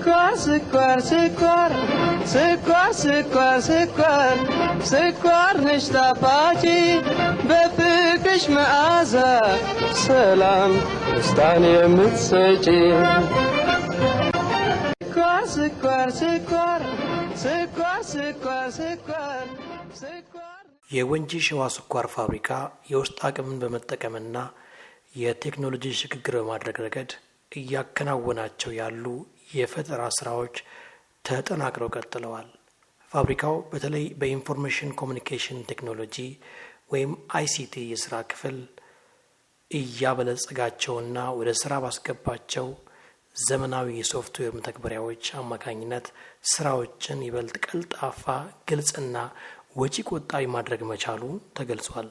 ስኳር ስኳር ስኳር ስኳር ስኳር ስኳር ነሽ ጣፋጭ በፍቅርሽ መዓዛ ሰላም ደስታን የምትሰጪ ስኳር ስኳር ስኳር ስኳር ስኳር ስኳር የወንጂ ሸዋ ስኳር ፋብሪካ የውስጥ አቅምን በመጠቀምና የቴክኖሎጂ ሽግግር በማድረግ ረገድ እያከናወናቸው ያሉ የፈጠራ ስራዎች ተጠናክረው ቀጥለዋል። ፋብሪካው በተለይ በኢንፎርሜሽን ኮሚኒኬሽን ቴክኖሎጂ ወይም አይሲቲ የስራ ክፍል እያበለጸጋቸውና ወደ ስራ ባስገባቸው ዘመናዊ የሶፍትዌር መተግበሪያዎች አማካኝነት ስራዎችን ይበልጥ ቀልጣፋ፣ ግልጽና ወጪ ቆጣቢ ማድረግ መቻሉ ተገልጿል።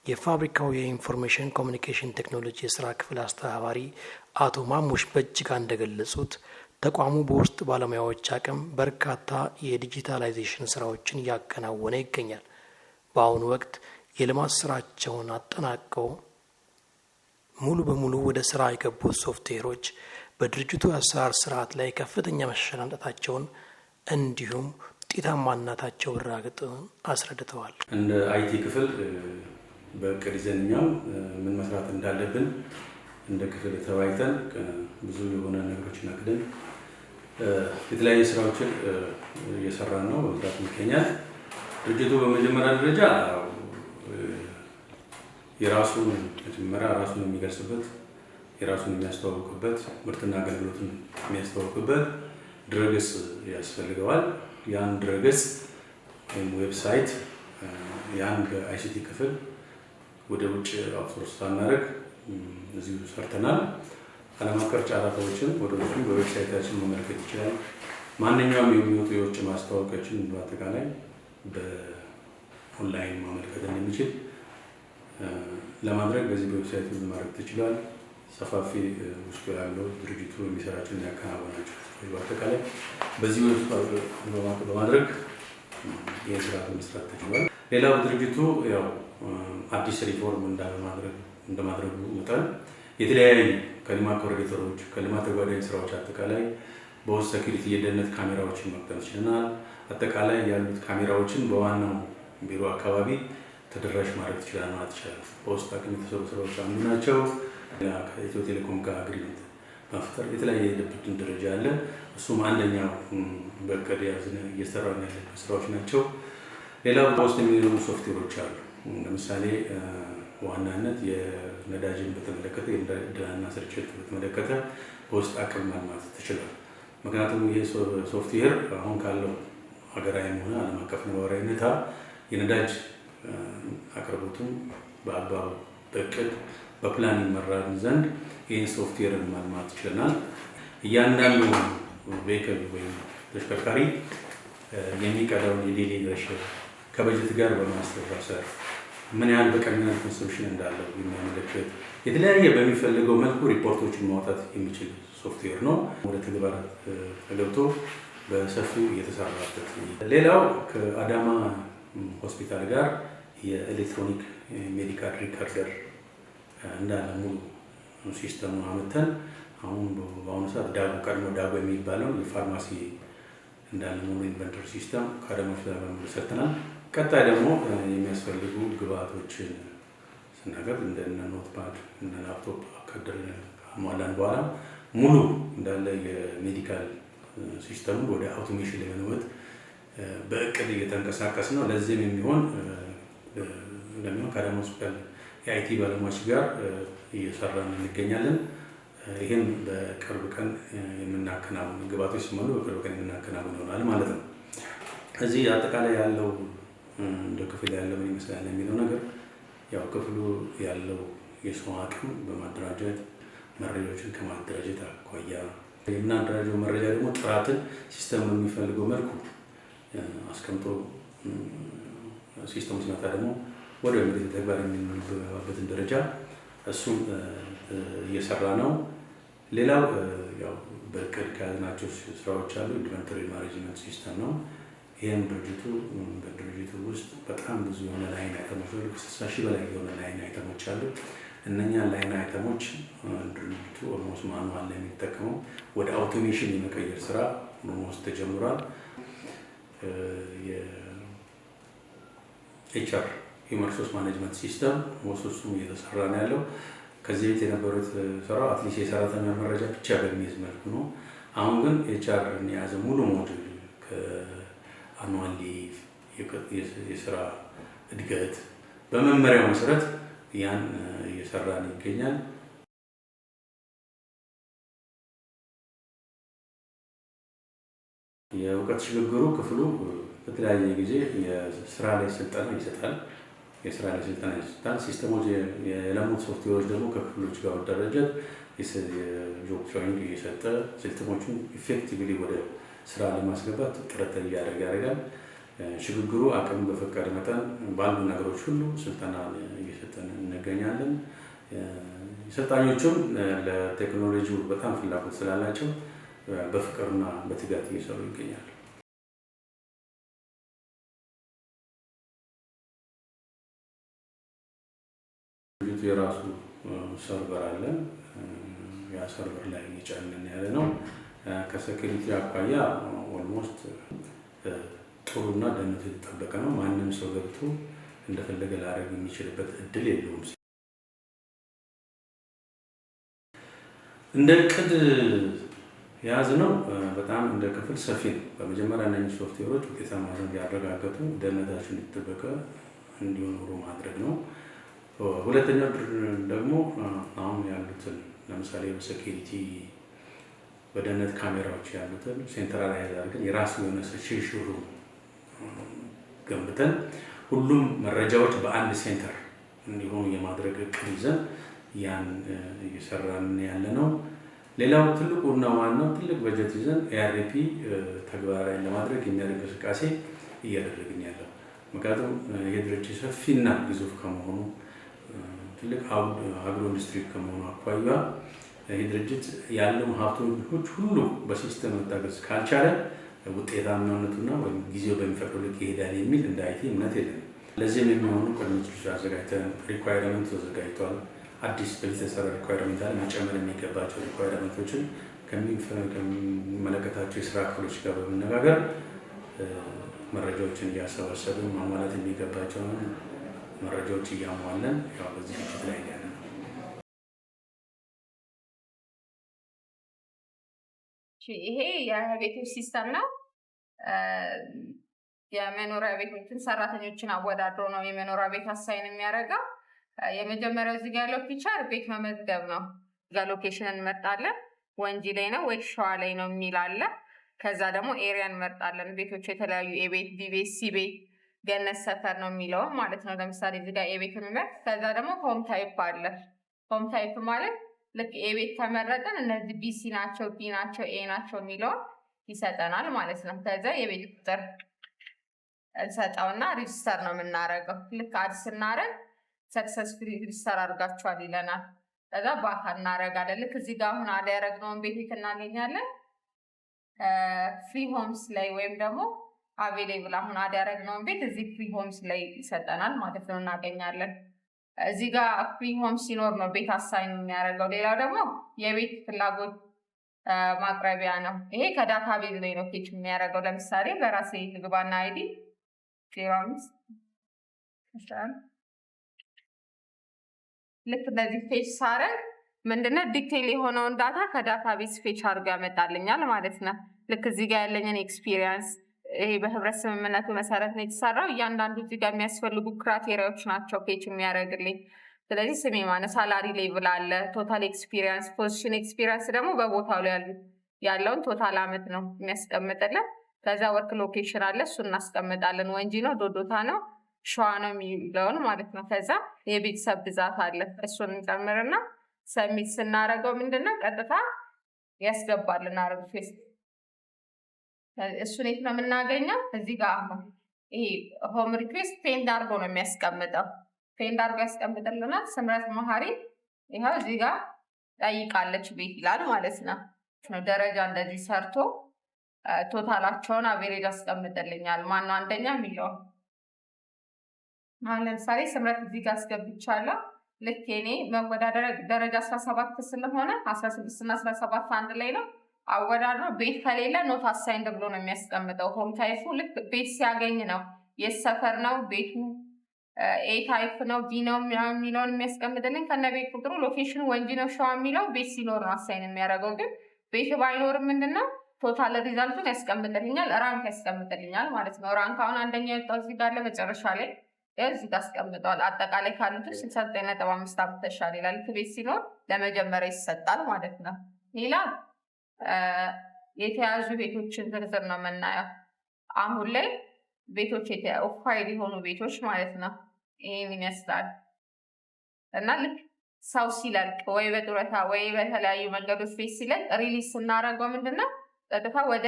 የፋብሪካው የኢንፎርሜሽን ኮሚኒኬሽን ቴክኖሎጂ የስራ ክፍል አስተባባሪ አቶ ማሙሽ በእጅጋ እንደገለጹት ተቋሙ በውስጥ ባለሙያዎች አቅም በርካታ የዲጂታላይዜሽን ስራዎችን እያከናወነ ይገኛል። በአሁኑ ወቅት የልማት ስራቸውን አጠናቀው ሙሉ በሙሉ ወደ ስራ የገቡት ሶፍትዌሮች በድርጅቱ የአሰራር ስርዓት ላይ ከፍተኛ መሻሻል ማምጣታቸውን እንዲሁም ውጤታማነታቸው ረጋግጥ አስረድተዋል። እንደ አይቲ ክፍል በእቅድ ይዘንኛው ምን መስራት እንዳለብን እንደ ክፍል ተወያይተን ብዙ የሆነ ነገሮችን አቅደን የተለያዩ ስራዎችን እየሰራን ነው። መስራት ይገኛል። ድርጅቱ በመጀመሪያ ደረጃ የራሱን መጀመሪያ ራሱን የሚገልጽበት የራሱን የሚያስተዋውቅበት ምርትና አገልግሎቱን የሚያስተዋውቅበት ድረገጽ ያስፈልገዋል። ያን ድረገጽ ወይም ዌብሳይት ያን በአይሲቲ ክፍል ወደ ውጭ አውትሶርስ ሳናደርግ እዚሁ ሰርተናል። ዓለም አቀፍ ጨረታዎችን ወደ ውጭ በዌብሳይታችን መመልከት ይችላል። ማንኛውም የሚወጡ የውጭ ማስታወቂያዎችን በአጠቃላይ በኦንላይን ማመልከት እንደሚችል ለማድረግ በዚህ በዌብሳይቱ ማድረግ ትችላል። ሰፋፊ ውስጡ ያለው ድርጅቱ የሚሰራቸው ያከናወናቸው በአጠቃላይ በዚህ በማድረግ የስራ መስራት ተችሏል። ሌላው ድርጅቱ ያው አዲስ ሪፎርም እንደማድረጉ መጠን የተለያዩ ከልማት ኮሪደሮች ከልማት ተጓዳኝ ስራዎች አጠቃላይ በውስጥ ሴኩሪቲ የደህንነት ካሜራዎችን መቅጠም ችለናል። አጠቃላይ ያሉት ካሜራዎችን በዋናው ቢሮ አካባቢ ተደራሽ ማድረግ ይችላል ማለት ይችላል። በውስጥ አቅም የተሰሩ ስራዎች አንዱ ናቸው። ከኢትዮ ቴሌኮም ጋር አግሪመንት መፍጠር የተለያየ የድርጅቱን ደረጃ አለ። እሱም አንደኛው በእቅድ ያዝነ እየሰራን ያለ ስራዎች ናቸው። ሌላው በውስጥ የሚኖሩ ሶፍትዌሮች አሉ። ለምሳሌ ዋናነት የነዳጅን በተመለከተ የነዳጅና ስርጭት በተመለከተ በውስጥ አቅም ማልማት ትችላል። ምክንያቱም ይህ ሶፍትዌር አሁን ካለው ሀገራዊም ሆነ ዓለም አቀፍ ነባራዊ ሁኔታ የነዳጅ አቅርቦቱን በአግባቡ በእቅድ በፕላን ይመራል ዘንድ ይህን ሶፍትዌርን ማልማት ይችላል። እያንዳንዱ ቬሂክል ወይም ተሽከርካሪ የሚቀዳውን የዴሊ ረሽን ከበጀት ጋር በማስተሳሰር ምን ያህል በቀንነት ኮንሰምፕሽን እንዳለው የሚያመለክት የተለያየ በሚፈልገው መልኩ ሪፖርቶችን ማውጣት የሚችል ሶፍትዌር ነው። ወደ ተግባር ተገብቶ በሰፊው እየተሰራበት። ሌላው ከአዳማ ሆስፒታል ጋር የኤሌክትሮኒክ ሜዲካል ሪከርደር እንዳለ ሙሉ ሲስተሙ አመተን አሁን በአሁኑ ሰዓት ዳጉ ቀድሞ ዳጉ የሚባለው የፋርማሲ እንዳለ ሙሉ ኢንቨንተሪ ሲስተም ከአዳማ ጋር ሰርተናል። ቀጣይ ደግሞ የሚያስፈልጉ ግብአቶችን ስናገር እንደነ ኖትፓድ እና ላፕቶፕ አከደልን ከሟላን በኋላ ሙሉ እንዳለ የሜዲካል ሲስተሙ ወደ አውቶሜሽን ለመለወጥ በእቅድ እየተንቀሳቀስ ነው። ለዚህም የሚሆን ከአዳማ ሆስፒታል የአይቲ ባለሙያዎች ጋር እየሰራን እንገኛለን። ይህን በቅርብ ቀን የምናከናውን ግብአቶች ሲሞሉ በቅርብ ቀን የምናከናውን ይሆናል ማለት ነው። እዚህ አጠቃላይ ያለው እንደ ክፍል ያለው ምን ይመስላል የሚለው ነገር ያው ክፍሉ ያለው የሰው አቅም በማደራጀት መረጃዎችን ከማደራጀት አኳያ የምናደራጀው መረጃ ደግሞ ጥራትን ሲስተም በሚፈልገው መልኩ አስቀምጦ ሲስተሙ ሲመጣ ደግሞ ወደ ምድር ተግባር የሚሆንበትን ደረጃ እሱም እየሰራ ነው። ሌላው ያው በእቅድ ከያዝናቸው ስራዎች አሉ። ኢንቨንተሪ ማኔጅመንት ሲስተም ነው። ይህም በድርጅቱ ውስጥ በጣም ብዙ የሆነ ላይን አይተሞች አሉ። ከ60,000 በላይ የሆነ ላይን አይተሞች አሉ። እነኛ ላይን አይተሞች ድርጅቱ ኦልሞስት ማኑዋል ላይ የሚጠቀመው ወደ አውቶሜሽን የመቀየር ስራ ኦልሞስት ተጀምሯል። የኤችአር ሂውማን ሪሶርስ ማኔጅመንት ሲስተም ወሱም እየተሰራ ነው ያለው። ከዚህ ቤት የነበሩት ስራው አትሊስት የሰራተኛ መረጃ ብቻ በሚይዝ መልኩ ነው። አሁን ግን ኤችአር የያዘ ሙሉ ሞጁል ከአኑዋል ሊቭ፣ የስራ እድገት በመመሪያው መሰረት ያን እየሰራን ይገኛል። የእውቀት ሽግግሩ ክፍሉ በተለያየ ጊዜ የስራ ላይ ስልጠና ይሰጣል። ሲስተሞች የለሙት ሶፍትዌሮች ደግሞ ከክፍሎች ጋር ወደረጀት የጆብ ትሬኒንግ እየሰጠ ሲስተሞቹን ኢፌክቲቭሊ ወደ ስራ ለማስገባት ጥረት ያደርጋል። ሽግግሩ አቅም በፈቀደ መጠን ባሉ ነገሮች ሁሉ ስልጠና እየሰጠን እንገኛለን። ሰልጣኞቹም ለቴክኖሎጂው በጣም ፍላጎት ስላላቸው በፍቅርና በትጋት እየሰሩ ይገኛሉ። ድርጅቱ የራሱ ሰርቨር አለ። ያ ሰርቨር ላይ እየጫንን ያለ ነው። ከሴኩሪቲ አኳያ ኦልሞስት ጥሩና ደህንነቱ የተጠበቀ ነው። ማንም ሰው ገብቶ እንደፈለገ ላደርግ የሚችልበት እድል የለውም። እንደ እቅድ የያዝነው በጣም እንደ ክፍል ሰፊ ነው። በመጀመሪያ እነዚህ ሶፍትዌሮች ውጤታማነት ያረጋገጡ ደህንነታቸው የተጠበቀ እንዲኖሩ ማድረግ ነው። ሁለተኛው ደግሞ አሁን ያሉትን ለምሳሌ በሴኩሪቲ በደህንነት ካሜራዎች ያሉትን ሴንትራላይዝ አድርገን የራሱ የሆነ ሴሽሩ ገንብተን ሁሉም መረጃዎች በአንድ ሴንተር እንዲሆኑ የማድረግ እቅድ ይዘን ያን እየሰራን ያለ ነው። ሌላው ትልቁና ዋናው ትልቅ በጀት ይዘን ኤአርፒ ተግባራዊ ለማድረግ የሚያደርግ እንቅስቃሴ እያደረግን ያለው። ምክንያቱም ይሄ ድርጅት ሰፊና ግዙፍ ከመሆኑ ትልቅ አግሮ ኢንዱስትሪ ከመሆኑ አኳያ ይሄ ድርጅት ያለው ሀብቶች ሁሉ በሲስተም መታገዝ ካልቻለ ውጤታማነቱና ወይም ጊዜው በሚፈቅደው ልክ ይሄዳል የሚል እንደ አይቲ እምነት የለም። ለዚህም የሚሆኑ ቅድመቶች አዘጋጅተን ሪኳየርመንት ተዘጋጅቷል። አዲስ በተሰራ ሪኳየርመንት አለ። መጨመር የሚገባቸው ሪኳየርመንቶችን ከሚመለከታቸው የስራ ክፍሎች ጋር በመነጋገር መረጃዎችን እያሰባሰብን ማሟላት የሚገባቸውን መረጃዎች እያሟለን ያው በዚህ ሂደት ላይ ያለ ነው። ይሄ የቤቶች ሲስተም ነው። የመኖሪያ ቤቶችን ሰራተኞችን አወዳድሮ ነው የመኖሪያ ቤት አሳይን የሚያደርገው። የመጀመሪያው እዚህ ጋር ያለው ፊቸር ቤት መመዝገብ ነው። እዛ ሎኬሽን እንመርጣለን። ወንጂ ላይ ነው ወይ ሸዋ ላይ ነው የሚል አለ። ከዛ ደግሞ ኤሪያ እንመርጣለን። ቤቶች የተለያዩ የቤት ቢቤት ሲቤት ገነት ሰፈር ነው የሚለው ማለት ነው። ለምሳሌ እዚህ ጋር የቤቱን መርጥ። ከዛ ደግሞ ሆም ታይፕ አለ። ሆም ታይፕ ማለት ልክ የቤት ተመረጠን እነዚህ ቢሲ ናቸው፣ ቢ ናቸው፣ ኤ ናቸው የሚለውን ይሰጠናል ማለት ነው። ከዛ የቤት ቁጥር እንሰጠውና ሪጅስተር ነው የምናደርገው። ልክ አድ ስናደርግ ሰክሰስፉሊ ሪጅስተር አድርጋችኋል ይለናል። ከዛ ባካ እናደርጋለን። ልክ እዚህ ጋር አሁን አድ ያደረግነውን ቤት እናገኛለን። ፍሪ ሆምስ ላይ ወይም ደግሞ አቬሌብል አሁን አድ ያደረግነውን ቤት እዚህ ፍሪ ሆምስ ላይ ይሰጠናል ማለት ነው፣ እናገኛለን። እዚህ ጋር ፍሪ ሆምስ ሲኖር ነው ቤት አሳይን የሚያደርገው። ሌላው ደግሞ የቤት ፍላጎት ማቅረቢያ ነው። ይሄ ከዳታ ቤዝ ላይ ነው ፌች የሚያደርገው። ለምሳሌ በራሴ ልግባና አይዲ 05 ልክ እንደዚህ ፌች ሳረግ ምንድነው ዲቴይል የሆነውን ዳታ ከዳታ ቤዝ ፌች አድርጎ ያመጣልኛል ማለት ነው። ልክ እዚህ ጋር ያለኝን ኤክስፒሪየንስ ይሄ በህብረት ስምምነቱ መሰረት ነው የተሰራው። እያንዳንዱ እዚህ ጋር የሚያስፈልጉ ክራይቴሪያዎች ናቸው ፔጅ የሚያደርግልኝ። ስለዚህ ስሜ ማለት ሳላሪ ሌቭል አለ፣ ቶታል ኤክስፒሪየንስ፣ ፖዚሽን ኤክስፒሪየንስ ደግሞ በቦታው ላይ ያለውን ቶታል አመት ነው የሚያስቀምጥልን። ከዛ ወርክ ሎኬሽን አለ፣ እሱ እናስቀምጣለን። ወንጂ ነው፣ ዶዶታ ነው፣ ሸዋ ነው የሚለውን ማለት ነው። ከዛ የቤተሰብ ብዛት አለ፣ እሱን እንጨምርና ሰሚት ስናደርገው ምንድነው ቀጥታ ያስገባልን አረብ ፌስ። እሱን የት ነው የምናገኘው? እዚህ ጋር አሁን ይሄ ሆም ሪኩዌስት ፔንድ አድርጎ ነው የሚያስቀምጠው። ፔንድ አድርጎ ያስቀምጥልናል። ስምረት መሀሪ ይኸው እዚህ ጋር ጠይቃለች ቤት ይላል ማለት ነው። ደረጃ እንደዚህ ሰርቶ ቶታላቸውን አቬሬጅ አስቀምጥልኛል። ማነው አንደኛ የሚለው? አሁን ለምሳሌ ስምረት እዚህ ጋር አስገብቻለሁ። ልክ የኔ መወዳደር ደረጃ 17 ስለሆነ 16 እና 17 አንድ ላይ ነው። አወዳድሮ ቤት ከሌለ ኖት አሳይንድ ብሎ ነው የሚያስቀምጠው። ሆም ታይፑ ልክ ቤት ሲያገኝ ነው የሰፈር ነው ቤቱ ኤ ታይፕ ነው ዲ ነው የሚለውን የሚያስቀምጥልኝ ከነ ቤት ቁጥሩ። ሎኬሽኑ ወንጂ ነው ሸዋ የሚለው ቤት ሲኖር ነው አሳይን የሚያደርገው። ግን ቤት ባይኖርም ምንድነው ቶታል ሪዛልቱን ያስቀምጥልኛል፣ ራንክ ያስቀምጥልኛል ማለት ነው። ራንክ አሁን አንደኛ የወጣው እዚህ ጋር ለመጨረሻ ላይ እዚህ ጋር አስቀምጠዋል። አጠቃላይ ካሉት 69.5 አምጥተሻል ይላል። ቤት ሲኖር ለመጀመሪያ ይሰጣል ማለት ነው። ሌላ የተያዙ ቤቶችን ዝርዝር ነው የምናየው። አሁን ላይ ቤቶች ኦፋይድ የሆኑ ቤቶች ማለት ነው። ይህን ይመስላል እና ልክ ሰው ሲለቅ ወይ በጡረታ ወይ በተለያዩ መንገዶች ቤት ሲለቅ ሪሊዝ ስናደርገው ምንድነው ቀጥታ ወደ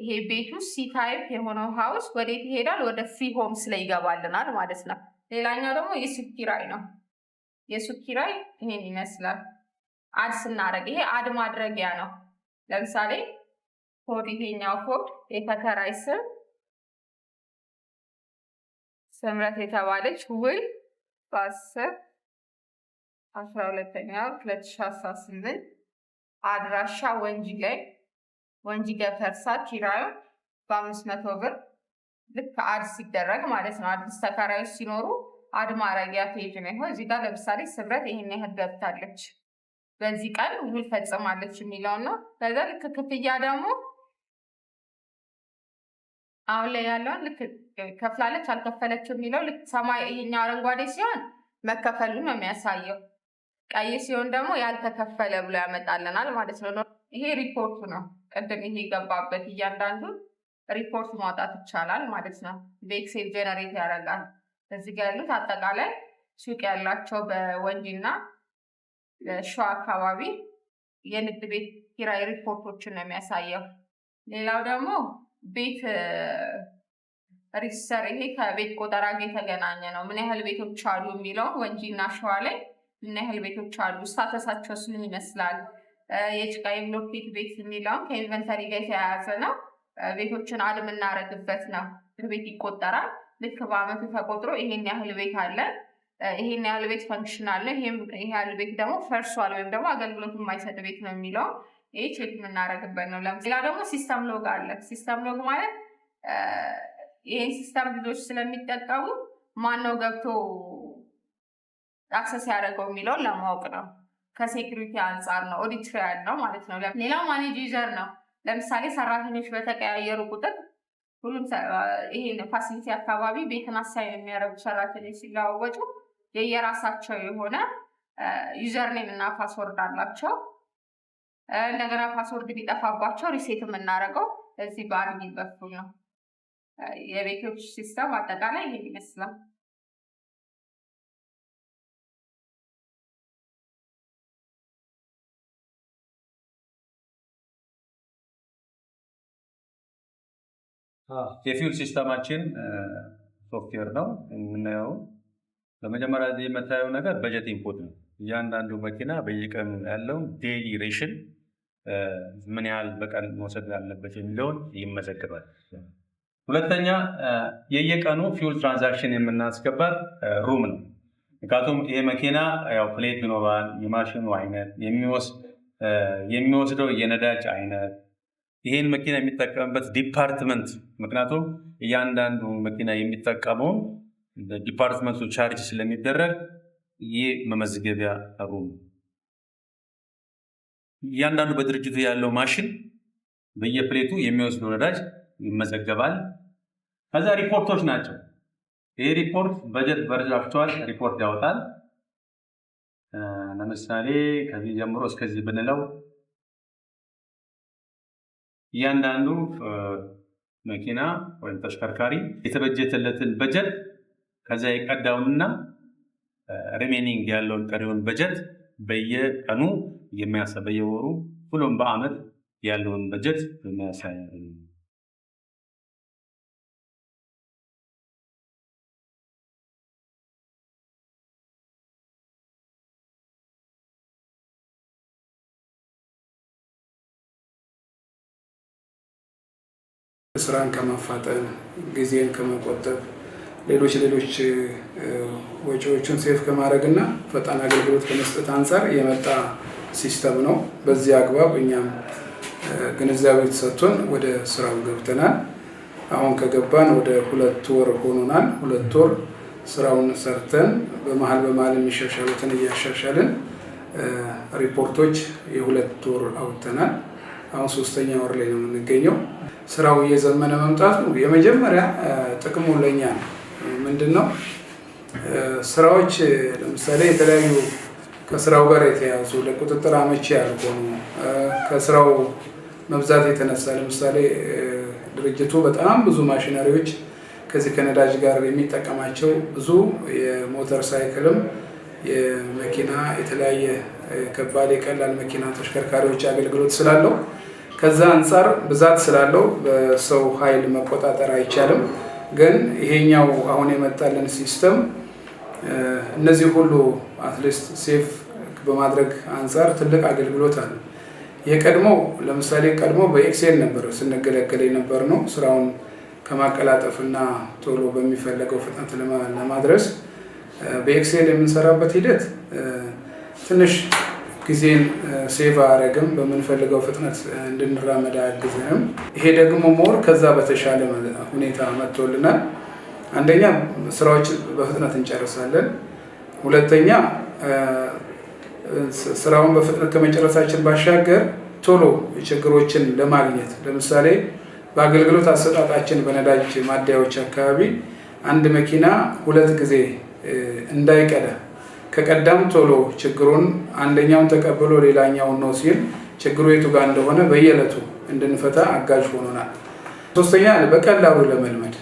ይሄ ቤቱ ሲ ታይፕ የሆነው ሀውስ ወዴት ይሄዳል? ወደ ፍሪ ሆምስ ላይ ይገባልናል ማለት ነው። ሌላኛው ደግሞ የሱቅ ኪራይ ነው። የሱቅ ኪራይ ይሄን ይመስላል። አድ ስናደርግ ይሄ አድ ማድረጊያ ነው። ለምሳሌ ኮድ ይሄኛው ኮድ የተከራይ ስም ስምረት የተባለች ውል በ10/12/2018 አድራሻ ወንጂ ገፈርሳ ኪራዩ በ500 ብር ልክ አድ ሲደረግ ማለት ነው። አዲስ ተከራዮች ሲኖሩ አድ ማድረጊያ ፔጅ ነው። እዚህ ጋር ለምሳሌ ስምረት ይሄን ያህል ገብታለች በዚህ ቀን ውል ፈጽማለች የሚለው ነው። ከዛ ልክ ክፍያ ደግሞ አሁን ላይ ያለውን ልክ ከፍላለች አልከፈለችው የሚለው ልክ ሰማይ ይሄኛው አረንጓዴ ሲሆን መከፈሉን ነው የሚያሳየው። ቀይ ሲሆን ደግሞ ያልተከፈለ ብሎ ያመጣልናል ማለት ነው። ይሄ ሪፖርቱ ነው። ቅድም ይሄ ገባበት እያንዳንዱ ሪፖርት ማውጣት ይቻላል ማለት ነው። በኤክሴል ጀነሬት ያደርጋል። እዚህ ጋር ያሉት አጠቃላይ ሱቅ ያላቸው በወንጂና ሸዋ አካባቢ የንግድ ቤት ኪራይ ሪፖርቶችን ነው የሚያሳየው። ሌላው ደግሞ ቤት ሪጅስተር፣ ይሄ ከቤት ቆጠራ ጋር የተገናኘ ነው። ምን ያህል ቤቶች አሉ የሚለውን ወንጂና ሸዋ ላይ ምን ያህል ቤቶች አሉ፣ ስታተሳቸውስ ምን ይመስላል፣ የጭቃ የብሎኬት ቤት የሚለውን ከኢንቨንተሪ ጋር የተያያዘ ነው። ቤቶችን አድ የምናደርግበት ነው። ቤት ይቆጠራል። ልክ በአመቱ ተቆጥሮ ይሄን ያህል ቤት አለ፣ ይሄን ያህል ቤት ፈንክሽናል፣ ይሄ ያህል ቤት ደግሞ ፈርሷል ወይም ደግሞ አገልግሎት የማይሰጥ ቤት ነው የሚለው ይሄ ቼክ የምናደርግበት ነው። ሌላ ደግሞ ሲስተም ሎግ አለ። ሲስተም ሎግ ማለት ይሄን ሲስተም ልጆች ስለሚጠቀሙ ማነው ገብቶ አክሰስ ያደረገው የሚለውን ለማወቅ ነው። ከሴኩሪቲ አንጻር ነው፣ ኦዲት ትራያል ነው ማለት ነው። ሌላው ማኔጅ ዩዘር ነው። ለምሳሌ ሰራተኞች በተቀያየሩ ቁጥር ሁሉም ይሄን ፋሲሊቲ አካባቢ ቤትን አሳይን የሚያደርጉ ሰራተኞች ሲለዋወጡ የየራሳቸው የሆነ ዩዘር ኔም እና ፓስወርድ አላቸው። እንደገና ፓስወርድ ቢጠፋባቸው ሪሴት የምናደርገው እዚህ በአድሚን በኩል ነው። የቤቶች ሲስተም አጠቃላይ ይሄን ይመስላል። የፊውል ሲስተማችን ሶፍትዌር ነው የምናየው። በመጀመሪያ የምታየው ነገር በጀት ኢንፑት ነው። እያንዳንዱ መኪና በየቀኑ ያለው ዴይሊ ሬሽን ምን ያህል በቀን መውሰድ ያለበት የሚለውን ይመዘግባል። ሁለተኛ የየቀኑ ፊውል ትራንዛክሽን የምናስገባት ሩም ነው። ምክንያቱም ይሄ መኪና ያው ፕሌት ይኖራል፣ የማሽኑ አይነት፣ የሚወስደው የነዳጅ አይነት፣ ይሄን መኪና የሚጠቀምበት ዲፓርትመንት፣ ምክንያቱም እያንዳንዱ መኪና የሚጠቀመው ዲፓርትመንቱ ቻርጅ ስለሚደረግ ይህ መመዝገቢያ ሩም። እያንዳንዱ በድርጅቱ ያለው ማሽን በየፕሌቱ የሚወስደው ነዳጅ ይመዘገባል። ከዛ ሪፖርቶች ናቸው። ይሄ ሪፖርት በጀት በርጃፍቷል ሪፖርት ያወጣል። ለምሳሌ ከዚህ ጀምሮ እስከዚህ ብንለው እያንዳንዱ መኪና ወይም ተሽከርካሪ የተበጀተለትን በጀት ከዛ የቀዳውንና ሪሜኒንግ ያለውን ቀሪውን በጀት በየቀኑ የሚያሳይ፣ በየወሩ ሁሉም በአመት ያለውን በጀት የሚያሳይ ነው። ስራን ከማፋጠን ጊዜን ከመቆጠብ ሌሎች ወጪዎችን ሴፍ ከማድረግና ፈጣን አገልግሎት ከመስጠት አንጻር የመጣ ሲስተም ነው። በዚህ አግባብ እኛም ግንዛቤ ተሰጥቶን ወደ ስራው ገብተናል። አሁን ከገባን ወደ 2 ወር ሆኖናል። 2 ወር ስራውን ሰርተን በመሀል የሚሻሻሉትን እያሻሻልን ሪፖርቶች የ2 ወር አውጥተናል። አሁን 3ኛ ወር ላይ ነው የምንገኘው። ስራው እየዘመነ መምጣቱ የመጀመሪያ ጥቅሙ ለኛ ነው። ምንድነው? ስራዎች ለምሳሌ የተለያዩ ከስራው ጋር የተያዙ ለቁጥጥር አመቺ ያልሆኑ ከስራው መብዛት የተነሳ ለምሳሌ ድርጅቱ በጣም ብዙ ማሽነሪዎች ከዚህ ከነዳጅ ጋር የሚጠቀማቸው ብዙ የሞተር ሳይክልም የመኪና የተለያየ ከባድ የቀላል መኪና ተሽከርካሪዎች አገልግሎት ስላለው ከዛ አንጻር ብዛት ስላለው በሰው ኃይል መቆጣጠር አይቻልም። ግን ይሄኛው አሁን የመጣልን ሲስተም እነዚህ ሁሉ አትሊስት ሴፍ በማድረግ አንጻር ትልቅ አገልግሎት አለ። የቀድሞው ለምሳሌ ቀድሞ በኤክሴል ነበር ስንገለገል የነበር ነው። ስራውን ከማቀላጠፍና ቶሎ በሚፈለገው ፍጥነት ለማድረስ በኤክሴል የምንሰራበት ሂደት ትንሽ ጊዜን ሴቭ አያደርግም፣ በምንፈልገው ፍጥነት እንድንራመድ አያግዝንም። ይሄ ደግሞ ሞር ከዛ በተሻለ ሁኔታ መጥቶልናል። አንደኛ ስራዎች በፍጥነት እንጨርሳለን። ሁለተኛ ስራውን በፍጥነት ከመጨረሳችን ባሻገር ቶሎ ችግሮችን ለማግኘት ለምሳሌ በአገልግሎት አሰጣጣችን በነዳጅ ማደያዎች አካባቢ አንድ መኪና 2 ጊዜ እንዳይቀዳ ከቀዳም ቶሎ ችግሩን አንደኛውን ተቀብሎ ሌላኛውን ነው ሲል ችግሩ የቱ ጋር እንደሆነ በየዕለቱ እንድንፈታ አጋዥ ሆኖናል። ሶስተኛ በቀላሉ ለመልመድ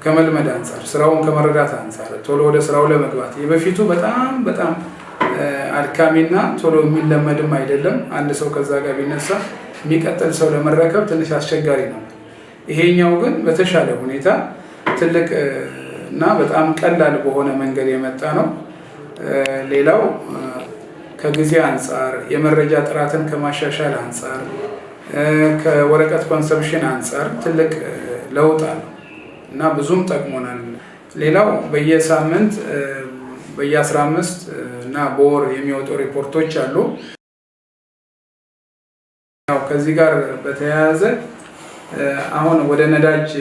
ከመልመድ አንጻር ስራውን ከመረዳት አንጻር ቶሎ ወደ ስራው ለመግባት የበፊቱ በጣም አድካሚና ቶሎ የሚለመድም አይደለም። አንድ ሰው ከዛ ጋር ቢነሳ የሚቀጥል ሰው ለመረከብ ትንሽ አስቸጋሪ ነው። ይሄኛው ግን በተሻለ ሁኔታ ትልቅ እና በጣም ቀላል በሆነ መንገድ የመጣ ነው። ሌላው ከጊዜ አንጻር የመረጃ ጥራትን ከማሻሻል አንጻር ከወረቀት ኮንሰምፕሽን አንጻር ትልቅ ለውጥ አለው እና ብዙም ጠቅሞናል። ሌላው በየሳምንት በየ15 እና በወር የሚወጡ ሪፖርቶች አሉ። ከዚህ ጋር በተያያዘ አሁን ወደ ነዳጅ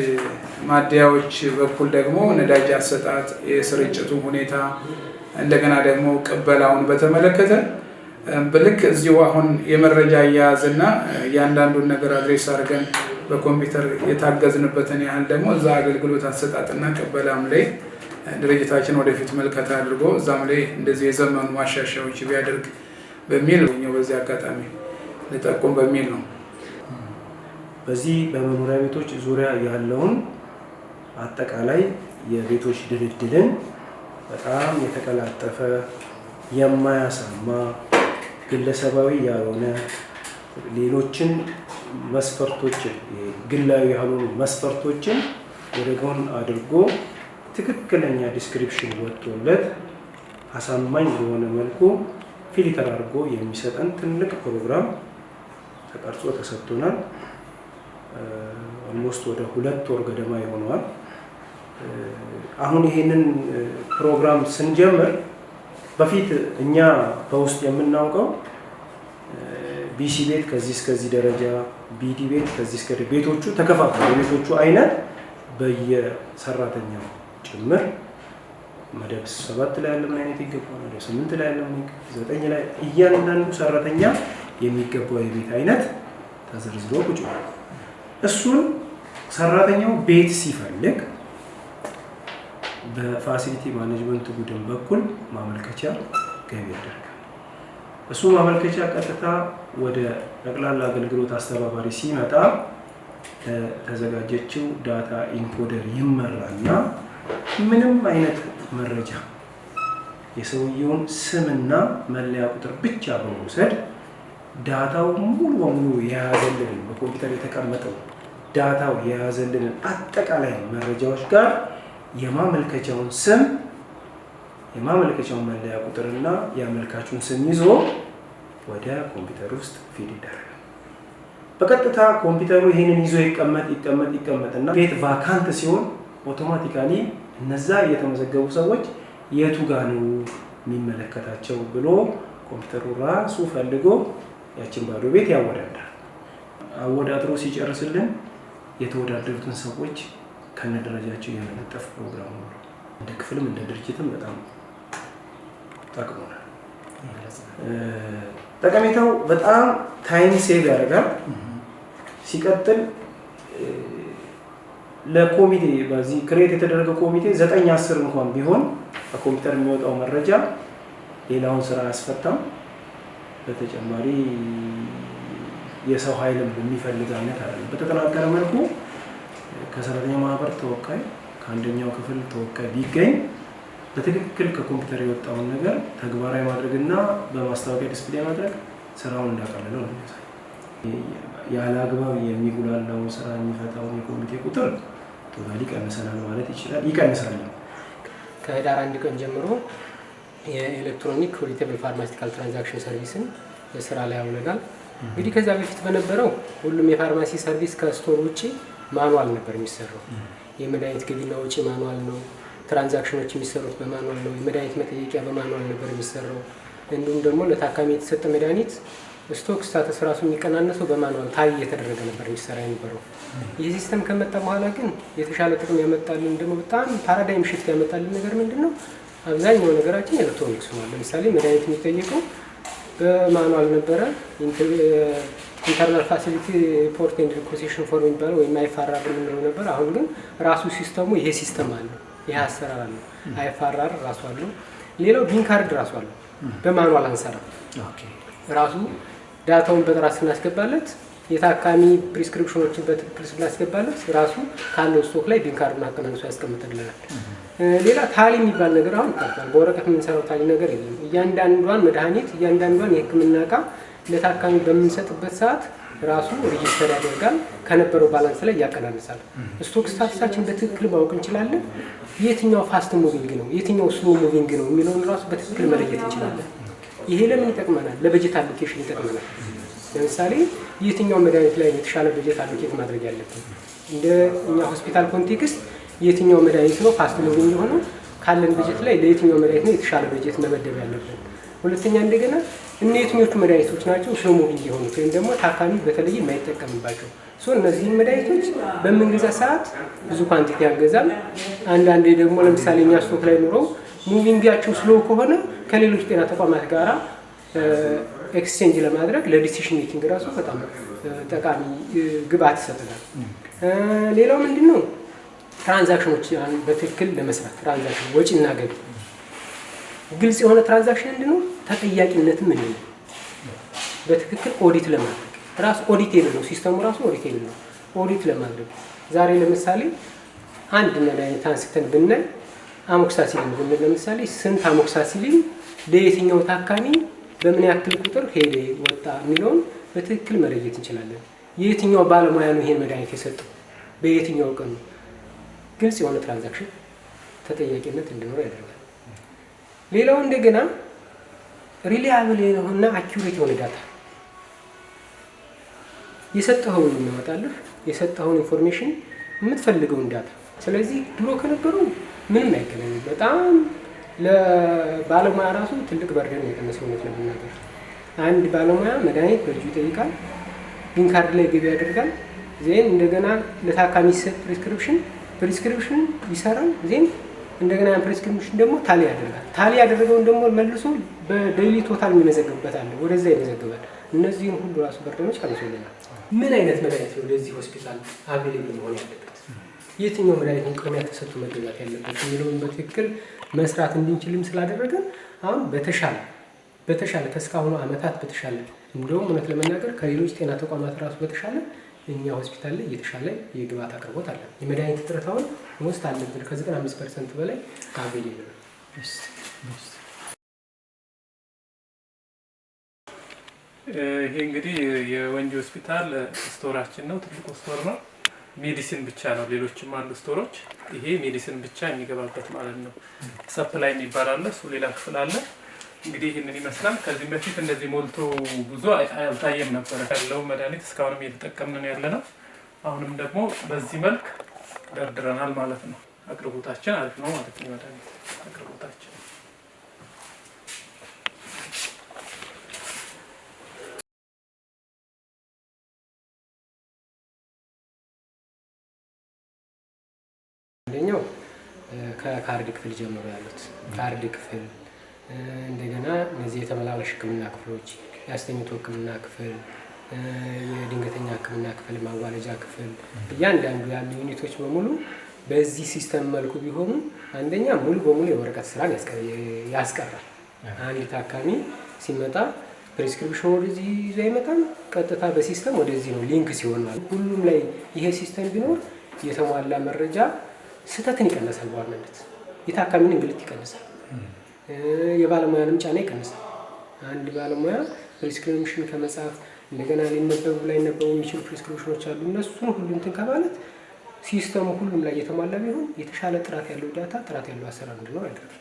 ማደያዎች በኩል ደግሞ ነዳጅ አሰጣጥ የስርጭቱ ሁኔታ እንደገና ደግሞ ቅበላውን በተመለከተ በልክ እዚሁ አሁን የመረጃ አያያዝና እያንዳንዱን ነገር አድሬስ አድርገን በኮምፒውተር የታገዝንበትን ያህል ደግሞ እዛ አገልግሎት አሰጣጥና ቅበላም ላይ ድርጅታችን ወደፊት መልከታ አድርጎ እዛም ላይ እንደዚህ የዘመኑ ማሻሻያዎች ቢያደርግ በሚል በዚህ አጋጣሚ ልጠቁም በሚል ነው። በዚህ በመኖሪያ ቤቶች ዙሪያ ያለውን አጠቃላይ የቤቶች ድልድልን በጣም የተቀላጠፈ የማያሳማ ግለሰባዊ ያልሆነ ሌሎችን መስፈርቶችን ግላዊ ያልሆኑ መስፈርቶችን ወደ ጎን አድርጎ ትክክለኛ ዲስክሪፕሽን ወጥቶለት አሳማኝ በሆነ መልኩ ፊልተር አድርጎ የሚሰጠን ትልቅ ፕሮግራም ተቀርጾ ተሰጥቶናል። ኦልሞስት ወደ 2 ወር ገደማ ይሆነዋል። አሁን ይሄንን ፕሮግራም ስንጀምር በፊት እኛ በውስጥ የምናውቀው ቢሲ ቤት ከዚህ እስከዚህ ደረጃ፣ ቢዲ ቤት ከዚህ እስከ ቤቶቹ ተከፋፍለው የቤቶቹ አይነት በየሰራተኛው ጭምር መደብ 7 ላይ ያለ ምን አይነት ይገባል፣ መደብ 8 ላይ ያለ ምን 9 ላይ እያንዳንዱ ሰራተኛ የሚገባው የቤት አይነት ተዘርዝሮ ቁጭ ብሏል። እሱን ሰራተኛው ቤት ሲፈልግ በፋሲሊቲ ማኔጅመንት ቡድን በኩል ማመልከቻ ገቢ ያደርጋል። እሱ ማመልከቻ ቀጥታ ወደ ጠቅላላ አገልግሎት አስተባባሪ ሲመጣ ተዘጋጀችው ዳታ ኢንኮደር ይመራና ምንም አይነት መረጃ የሰውየውን ስምና መለያ ቁጥር ብቻ በመውሰድ ዳታው ሙሉ በሙሉ የያዘልን በኮምፒውተር የተቀመጠው ዳታው የያዘልን አጠቃላይ መረጃዎች ጋር የማመልከቻውን ስም የማመልከቻውን መለያ ቁጥርና የአመልካቹን ስም ይዞ ወደ ኮምፒውተር ውስጥ ፊድ ይደረጋል። በቀጥታ ኮምፒውተሩ ይሄንን ይዞ ይቀመጥና ቤት ቫካንት ሲሆን አውቶማቲካሊ እነዛ የተመዘገቡ ሰዎች የቱ ጋር ነው የሚመለከታቸው ብሎ ኮምፒውተሩ ራሱ ፈልጎ ያችን ባዶ ቤት ያወዳድራል። አወዳድሮ ሲጨርስልን የተወዳደሩትን ሰዎች ከነደረጃቸው የመለጠፍ ፕሮግራም ነው። እንደ ክፍልም እንደ ድርጅትም በጣም ጠቅሞናል። ጠቀሜታው በጣም ታይም ሴቭ ያደርጋል። ሲቀጥል ለኮሚቴ በዚህ ክሬት የተደረገ ኮሚቴ 9-10 እንኳን ቢሆን በኮምፒውተር የሚወጣው መረጃ ሌላውን ስራ አያስፈታም። በተጨማሪ የሰው ኃይልም የሚፈልግ አይነት አይደለም። በተጠናከረ መልኩ ከሰራተኛ ማህበር ተወካይ ከአንደኛው ክፍል ተወካይ ቢገኝ በትክክል ከኮምፒውተር የወጣውን ነገር ተግባራዊ ማድረግና በማስታወቂያ ዲስፕሌይ ማድረግ ስራውን እንዳቀለለው ነው የሚያሳይ። ያለ አግባብ የሚጉላላውን ስራ የሚፈታውን የኮሚቴ ቁጥር ቶታሊ ይቀንሰናል ማለት ይቀንሳል። ከህዳር 1 ቀን ጀምሮ የኤሌክትሮኒክ ኦዲቴብል ፋርማሲቲካል ትራንዛክሽን ሰርቪስን በስራ ላይ አውለናል። እንግዲህ ከዛ በፊት በነበረው ሁሉም የፋርማሲ ሰርቪስ ከስቶር ውጪ ማኑዋል ነበር የሚሰራው። የመድኃኒት ገቢና ውጪ ማኑዋል ነው። ትራንዛክሽኖች የሚሰሩት በማኑዋል ነው። የመድኃኒት መጠየቂያ በማኑዋል ነበር የሚሰራው። እንዲሁም ደግሞ ለታካሚ የተሰጠ መድኃኒት ስቶክ ስታተስ ራሱ የሚቀናነሰው በማኑዋል ታይ እየተደረገ ነበር የሚሰራ የነበረው። ይህ ሲስተም ከመጣ በኋላ ግን የተሻለ ጥቅም ያመጣልን ደግሞ በጣም ፓራዳይም ሽፍት ያመጣልን ነገር ምንድነው? አብዛኛው ነገራችን ኤሌክትሮኒክስ ሆኗል። ለምሳሌ መድኃኒት የሚጠየቀው በማኑዋል ነበረ። ኢንተርናል ፋሲሊቲ ሪፖርት ኤንድ ሪኮሲሽን ፎርም የሚባለው ወይም አይፋራር የምንለው ነበር። አሁን ግን ራሱ ሲስተሙ ይሄ ሲስተም አለው፣ ይሄ አሰራር አለው። አይፋራር ራሱ አለው። ሌላው ቢን ካርድ ራሱ አለው። በማኑዋል አንሰራ ራሱ ዳታውን በጥራት ስናስገባለት የታካሚ ፕሪስክሪፕሽኖችን በትክክል ስናስገባለት ራሱ ካለው ስቶክ ላይ ቢን ካርዱን አቀናንሶ ያስቀምጥልናል። ሌላ ታሊ የሚባል ነገር አሁን ይቀርባል። በወረቀት የምንሰራው ታሊ ነገር የለም። እያንዳንዷን መድኃኒት እያንዳንዷን የሕክምና እቃ ለታካሚ በምንሰጥበት ሰዓት ራሱ ሬጂስተር ያደርጋል። ከነበረው ባላንስ ላይ ያቀናንሳል። ስቶክ ስታተሳችን በትክክል ማወቅ እንችላለን። የትኛው ፋስት ሙቪንግ ነው፣ የትኛው ስሎ ሙቪንግ ነው የሚለውን ራሱ በትክክል መለየት እንችላለን። ይሄ ለምን ይጠቅመናል? ለበጀት አሎኬሽን ይጠቅመናል። ለምሳሌ የትኛው መድኃኒት ላይ የተሻለ በጀት አሎኬት ማድረግ ያለብን፣ እንደ እኛ ሆስፒታል ኮንቴክስት የትኛው መድኃኒት ነው ፋስት ሙቪንግ የሆነው፣ ካለን በጀት ላይ ለየትኛው መድኃኒት ነው የተሻለ በጀት መመደብ ያለብን። ሁለተኛ እንደገና የትኞቹ መድኃኒቶች ናቸው ስሎ ሙቪንግ የሆኑት ወይም ደግሞ ታካሚ በተለይ የማይጠቀምባቸው። እነዚህን መድኃኒቶች በምንገዛ ሰዓት ብዙ ኳንቲቲ ያንገዛል። አንዳንዴ ደግሞ ለምሳሌ እኛ ስቶክ ላይ ኑረው ሙቪንጋቸው ስሎ ከሆነ ከሌሎች ጤና ተቋማት ጋራ ኤክስቼንጅ ለማድረግ ለዲሲሽን ሜኪንግ ራሱ በጣም ጠቃሚ ግብአት ይሰጠናል። ሌላው ምንድነው? ትራንዛክሽኖች በትክክል ለመስራት ትራንዛክሽን ወጪና ገቢ ግልጽ የሆነ ትራንዛክሽን እንዲኖር ተጠያቂነትም ምን ነው በትክክል ኦዲት ለማድረግ ራሱ ኦዲቴብል ነው። ሲስተሙ ራሱ ኦዲቴብል ነው። ኦዲት ለማድረግ ዛሬ ለምሳሌ አንድ መድኃኒት አንስተን ብናይ አሞክሳሲሊን ብንል ለምሳሌ ስንት አሞክሳሲሊን ለየትኛው ታካሚ በምን ያክል ቁጥር ሄደ ወጣ የሚለውን በትክክል መለየት እንችላለን። የትኛው ባለሙያ ነው ይሄን መድኃኒት የሰጠው፣ በየትኛው ቀን ነው። ግልጽ የሆነ ትራንዛክሽን ተጠያቂነት እንዲኖር ያደርጋል። ሌላው እንደገና ሪላያብል የሆነና አኪዩሬት የሆነ ዳታ የሰጠኸውን እናወጣለህ፣ የሰጠኸውን ኢንፎርሜሽን የምትፈልገውን ዳታ። ስለዚህ ድሮ ከነበረው ምንም አይገናኝም። በጣም ለባለሙያ ራሱ ትልቅ በርደን የቀነሰው እውነት ለመናገር አንድ ባለሙያ መድኃኒት በእጁ ይጠይቃል፣ ቢን ካርድ ላይ ገቢ ያደርጋል። ዜን እንደገና ለታካሚ ሲሰጥ ፕሪስክሪፕሽን ይሰራል። ዜን እንደገና ያን ፕሪስክሪፕሽን ደግሞ ታሊ ያደርጋል። ታሊ ያደረገውን ደግሞ መልሶ በዴይሊ ቶታል የሚመዘግብበት አለ፣ ወደዛ ይመዘግባል። እነዚህን ሁሉ ራሱ በርደኖች ቀንሶልናል። ምን አይነት መድኃኒት ነው ለዚህ ሆስፒታል አቬሌብል መሆን ያለበት፣ የትኛው መድኃኒት ነው ቅድሚያ ተሰጥቶ መገዛት ያለበት የሚለውን በትክክል መስራት እንድንችልም ስላደረገን አሁን በተሻለ ከእስካሁኑ ዓመታት በተሻለ እንደውም እውነት ለመናገር ከሌሎች ጤና ተቋማት ራሱ በተሻለ እኛ ሆስፒታል ላይ የተሻለ የግብአት አቅርቦት አለ። የመድኃኒት እጥረት አሁን ውስጥ አለብን ከ95% በላይ አቬሌብል ነው። ይሄ እንግዲህ የወንጂ ሆስፒታል ስቶራችን ነው። ትልቁ ስቶር ነው። ሜዲሲን ብቻ ነው። ሌሎችም አሉ ስቶሮች። ይሄ ሜዲሲን ብቻ የሚገባበት ማለት ነው። ሰፕላይ የሚባል አለ፣ እሱ ሌላ ክፍል አለ። እንግዲህ ይህንን ይመስላል። ከዚህም በፊት እንደዚህ ሞልቶ ብዙ አልታየም ነበረ። ያለው መድኃኒት እስካሁንም እየተጠቀምን ያለ ነው። አሁንም ደግሞ በዚህ መልክ ደርድረናል ማለት ነው። አቅርቦታችን አሪፍ ነው ማለት ነው። የመድኃኒት አቅርቦታችን አንደኛው ከካርድ ክፍል ጀምሮ ያሉት ካርድ ክፍል፣ እንደገና እነዚህ የተመላላሽ ሕክምና ክፍሎች፣ የአስተኝቶ ሕክምና ክፍል፣ የድንገተኛ ሕክምና ክፍል፣ ማዋለጃ ክፍል፣ እያንዳንዱ ያሉ ዩኒቶች በሙሉ በዚህ ሲስተም መልኩ ቢሆኑ አንደኛ ሙሉ በሙሉ የወረቀት ስራን ያስቀራል። አንድ ታካሚ ሲመጣ ፕሪስክሪፕሽን ወደዚህ ይዞ አይመጣም። ቀጥታ በሲስተም ወደዚህ ነው ሊንክ ሲሆን ማለት ሁሉም ላይ ይሄ ሲስተም ቢኖር የተሟላ መረጃ ስህተትን ይቀንሳል። በዋናነት የታካሚን እንግልት ይቀንሳል። የባለሙያንም ጫና ይቀንሳል። አንድ ባለሙያ ፕሪስክሪፕሽን ከመጻፍ እንደገና ሊነበቡ የሚችሉ ፕሪስክሪፕሽኖች አሉ። እነሱን ሁሉ እንትን ከማለት ሲስተሙ ሁሉም ላይ የተሟላ ቢሆን የተሻለ ጥራት ያለው ዳታ፣ ጥራት ያለው አሰራር እንዲኖር ያደርጋል።